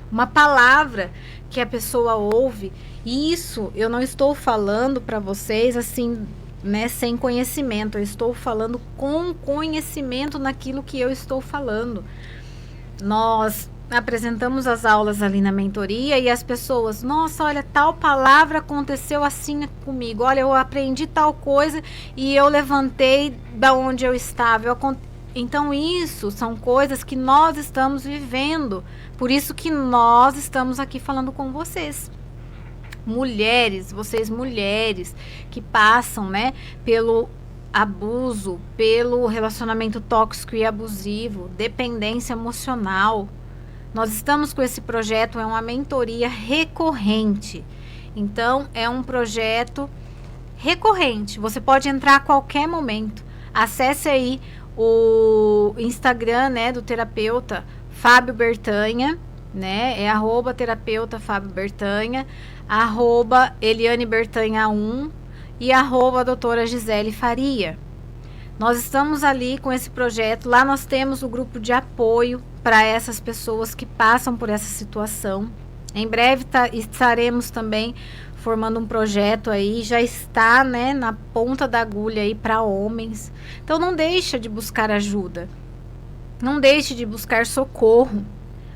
Uma palavra que a pessoa ouve, e isso eu não estou falando para vocês assim, né, sem conhecimento, eu estou falando com conhecimento naquilo que eu estou falando. Nós apresentamos as aulas ali na mentoria e as pessoas, nossa, olha, tal palavra aconteceu assim comigo, olha, eu aprendi tal coisa e eu levantei da onde eu estava. Então isso são coisas que nós estamos vivendo, por isso que nós estamos aqui falando com vocês. Mulheres, vocês mulheres que passam, né, pelo abuso, pelo relacionamento tóxico e abusivo, dependência emocional. Nós estamos com esse projeto, é uma mentoria recorrente. Então, é um projeto recorrente. Você pode entrar a qualquer momento. Acesse aí o Instagram, né, do terapeuta Fábio Bertanha, né? É @terapeuta Fábio Bertanha, @Eliane Bertanha 1 e @doutora Gisele Faria. Nós estamos ali com esse projeto. Lá nós temos o grupo de apoio para essas pessoas que passam por essa situação. Em breve estaremos também formando um projeto aí, já está, né, na ponta da agulha aí para homens. Então não deixa de buscar ajuda. Não deixe de buscar socorro.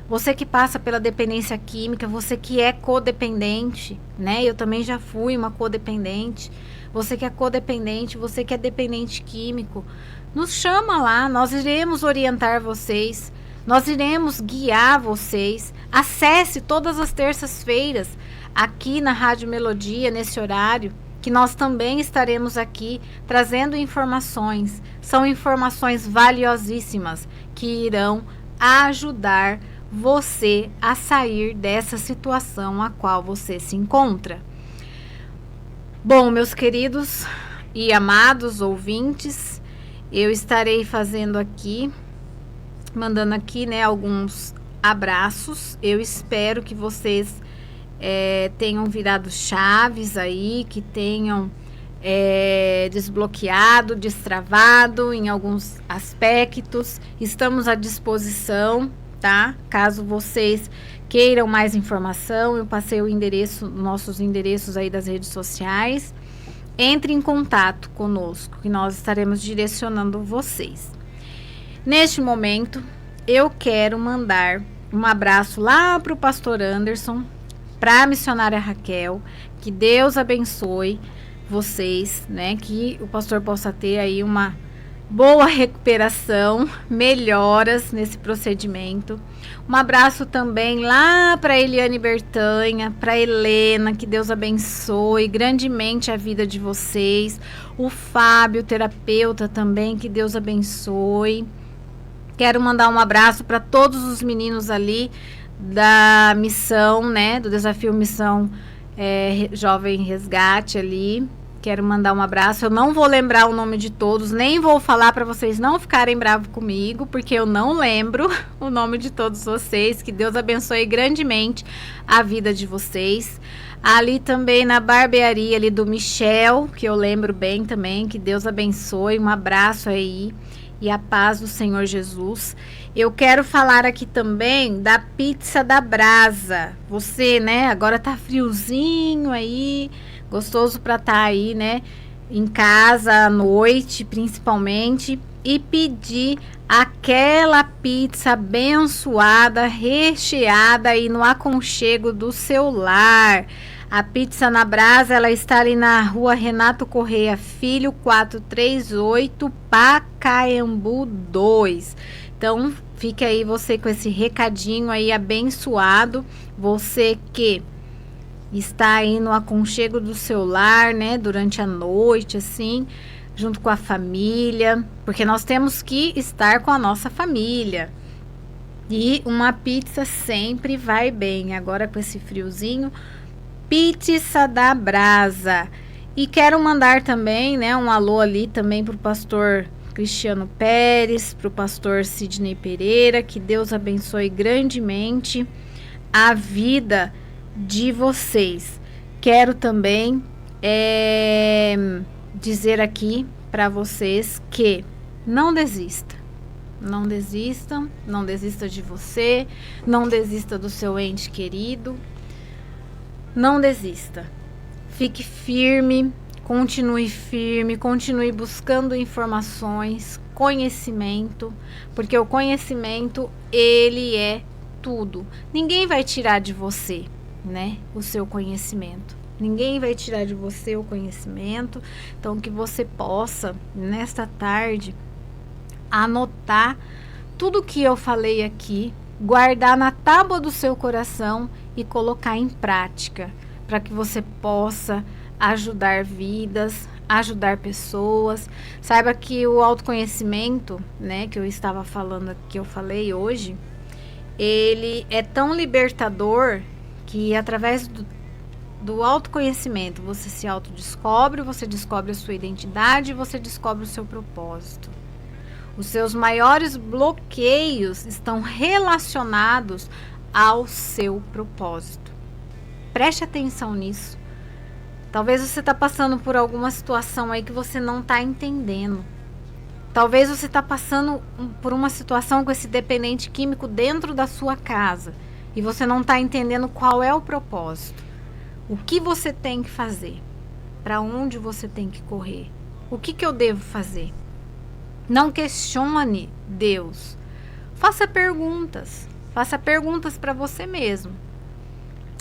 Você que passa pela dependência química, você que é codependente, né? Eu também já fui uma codependente. Você que é codependente, você que é dependente químico, nos chama lá, nós iremos orientar vocês, nós iremos guiar vocês. Acesse todas as terças-feiras aqui na Rádio Melodia, nesse horário, que nós também estaremos aqui trazendo informações. São informações valiosíssimas que irão ajudar você a sair dessa situação a qual você se encontra. Bom, meus queridos e amados ouvintes, eu estarei fazendo aqui, mandando aqui, né, alguns abraços. Eu espero que vocês tenham virado chaves aí, que tenham desbloqueado, destravado em alguns aspectos. Estamos à disposição, tá? Caso vocês queiram mais informação, eu passei o endereço, nossos endereços aí das redes sociais. Entre em contato conosco, que nós estaremos direcionando vocês. Neste momento, eu quero mandar um abraço lá para o pastor Anderson, para a missionária Raquel, que Deus abençoe vocês, né? Que o pastor possa ter aí uma boa recuperação, melhoras nesse procedimento. Um abraço também lá para Eliane Bertanha, para Helena, que Deus abençoe grandemente a vida de vocês. O Fábio, terapeuta também, que Deus abençoe. Quero mandar um abraço para todos os meninos ali da missão, né, do desafio Missão Jovem Resgate ali. Quero mandar um abraço. Eu não vou lembrar o nome de todos, nem vou falar para vocês não ficarem bravos comigo, porque eu não lembro o nome de todos vocês. Que Deus abençoe grandemente a vida de vocês. Ali também na barbearia ali do Michel, que eu lembro bem também, que Deus abençoe. Um abraço aí e a paz do Senhor Jesus. Eu quero falar aqui também da pizza da Brasa. Você, né, agora tá friozinho aí, gostoso para estar aí, né, em casa à noite, principalmente, e pedir aquela pizza abençoada, recheada aí no aconchego do seu lar. A Pizza na Brasa, ela está ali na rua Renato Correia Filho, 438, Pacaembu 2. Então, fique aí você com esse recadinho aí abençoado. Você que está aí no aconchego do seu lar, né, durante a noite, assim, junto com a família, porque nós temos que estar com a nossa família. E uma pizza sempre vai bem. Agora com esse friozinho, Pizza da Brasa. E quero mandar também, né, um alô ali também pro pastor Cristiano Pérez, pro pastor Sidney Pereira, que Deus abençoe grandemente a vida de vocês. Quero também dizer aqui para vocês que não desista. Não desistam, não desista de você, não desista do seu ente querido. Não desista. Fique firme, continue buscando informações, conhecimento, porque o conhecimento, ele é tudo. Ninguém vai tirar de você, né, o seu conhecimento. Ninguém vai tirar de você o conhecimento. Então, que você possa, nesta tarde, anotar tudo que eu falei aqui, guardar na tábua do seu coração e colocar em prática, para que você possa ajudar vidas, ajudar pessoas. Saiba que o autoconhecimento, né, que eu estava falando, que eu falei hoje, ele é tão libertador que através do autoconhecimento você se autodescobre, você descobre a sua identidade, você descobre o seu propósito. Os seus maiores bloqueios estão relacionados ao seu propósito. Preste atenção nisso. Talvez você está passando por alguma situação aí que você não está entendendo. Talvez você está passando por uma situação com esse dependente químico dentro da sua casa e você não está entendendo qual é o propósito. O que você tem que fazer? Para onde você tem que correr? O que eu devo fazer? Não questione Deus. Faça perguntas. Faça perguntas para você mesmo.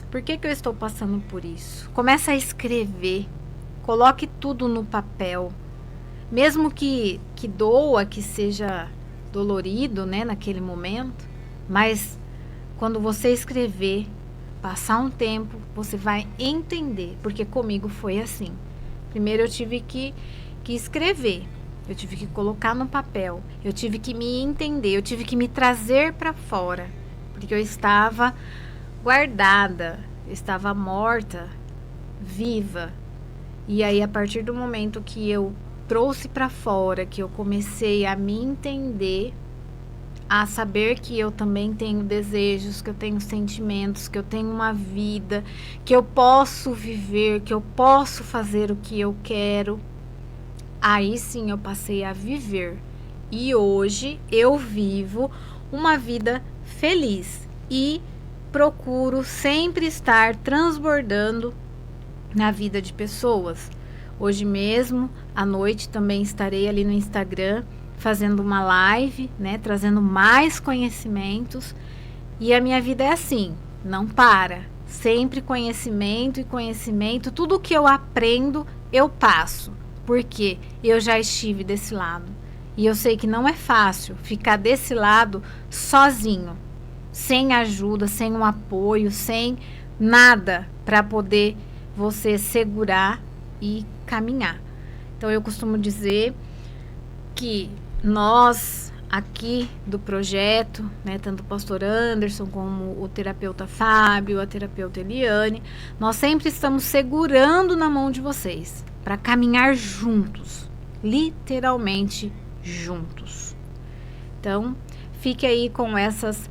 Por que eu estou passando por isso? Comece a escrever. Coloque tudo no papel. Mesmo que doa, que seja dolorido, né, naquele momento. Mas quando você escrever, passar um tempo, você vai entender. Porque comigo foi assim. Primeiro eu tive que escrever. Eu tive que colocar no papel. Eu tive que me entender. Eu tive que me trazer para fora. Porque eu estava guardada. Eu estava morta, viva. E aí, a partir do momento que eu trouxe para fora, que eu comecei a me entender, a saber que eu também tenho desejos, que eu tenho sentimentos, que eu tenho uma vida, que eu posso viver, que eu posso fazer o que eu quero, aí sim eu passei a viver. E hoje eu vivo uma vida feliz e procuro sempre estar transbordando na vida de pessoas. Hoje mesmo, à noite, também estarei ali no Instagram fazendo uma live, né, trazendo mais conhecimentos. E a minha vida é assim, não para. Sempre conhecimento e conhecimento. Tudo que eu aprendo, eu passo. Porque eu já estive desse lado. E eu sei que não é fácil ficar desse lado sozinho, sem ajuda, sem um apoio, sem nada para poder você segurar e caminhar. Então eu costumo dizer que nós aqui do projeto, né, tanto o pastor Anderson como o terapeuta Fábio, a terapeuta Eliane, nós sempre estamos segurando na mão de vocês para caminhar juntos, literalmente juntos. Então fique aí com essas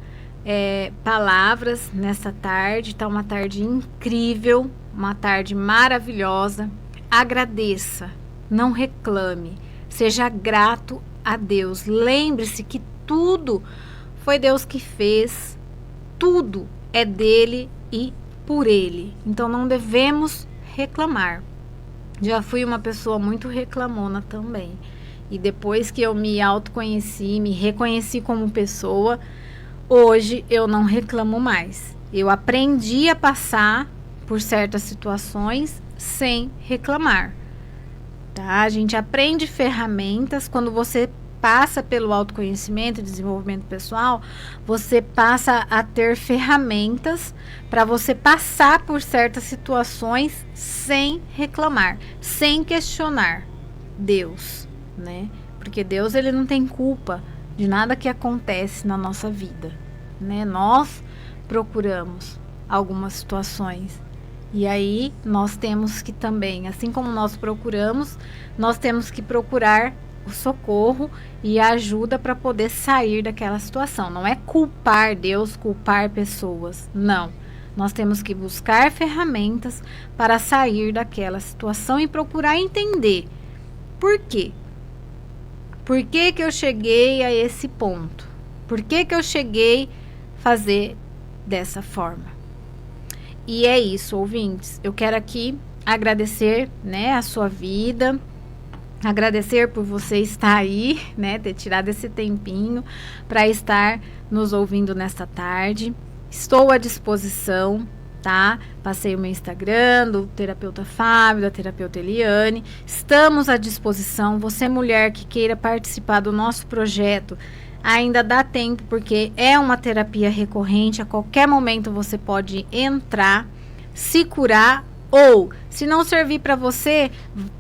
palavras nessa tarde. Tá uma tarde incrível, uma tarde maravilhosa. Agradeça, não reclame, seja grato a Deus. Lembre-se que tudo foi Deus que fez, tudo é dele e por ele. Então não devemos reclamar. Já fui uma pessoa muito reclamona também. E depois que eu me autoconheci, me reconheci como pessoa, hoje eu não reclamo mais. Eu aprendi a passar por certas situações sem reclamar. Tá? A gente aprende ferramentas. Quando você passa pelo autoconhecimento e desenvolvimento pessoal, você passa a ter ferramentas para você passar por certas situações sem reclamar, sem questionar Deus, né? Porque Deus, ele não tem culpa de nada que acontece na nossa vida, né? Nós procuramos algumas situações e aí nós temos que também, assim como nós procuramos, nós temos que procurar o socorro e a ajuda para poder sair daquela situação. Não é culpar Deus, culpar pessoas, não. Nós temos que buscar ferramentas para sair daquela situação e procurar entender por quê. Por que que eu cheguei a esse ponto? Por que que eu cheguei a fazer dessa forma? E é isso, ouvintes. Eu quero aqui agradecer, né, a sua vida, agradecer por você estar aí, né, ter tirado esse tempinho para estar nos ouvindo nesta tarde. Estou à disposição, tá? Passei o meu Instagram, do terapeuta Fábio, da terapeuta Eliane. Estamos à disposição. Você, mulher que queira participar do nosso projeto, ainda dá tempo, porque é uma terapia recorrente. A qualquer momento você pode entrar, se curar, ou se não servir para você,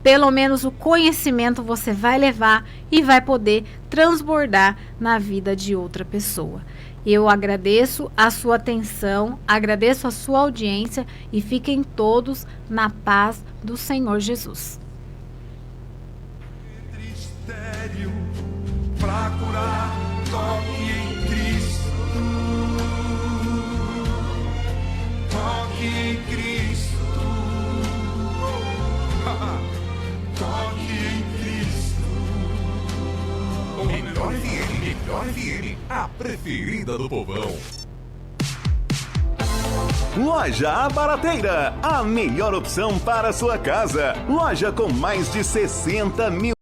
pelo menos o conhecimento você vai levar e vai poder transbordar na vida de outra pessoa. Eu agradeço a sua atenção, agradeço a sua audiência e fiquem todos na paz do Senhor Jesus. Mistério pra curar, toque em Cristo. Toque em Cristo. Toque em Cristo. Melhor FM, a preferida do povão. Loja A Barateira, a melhor opção para a sua casa. Loja com mais de 60 mil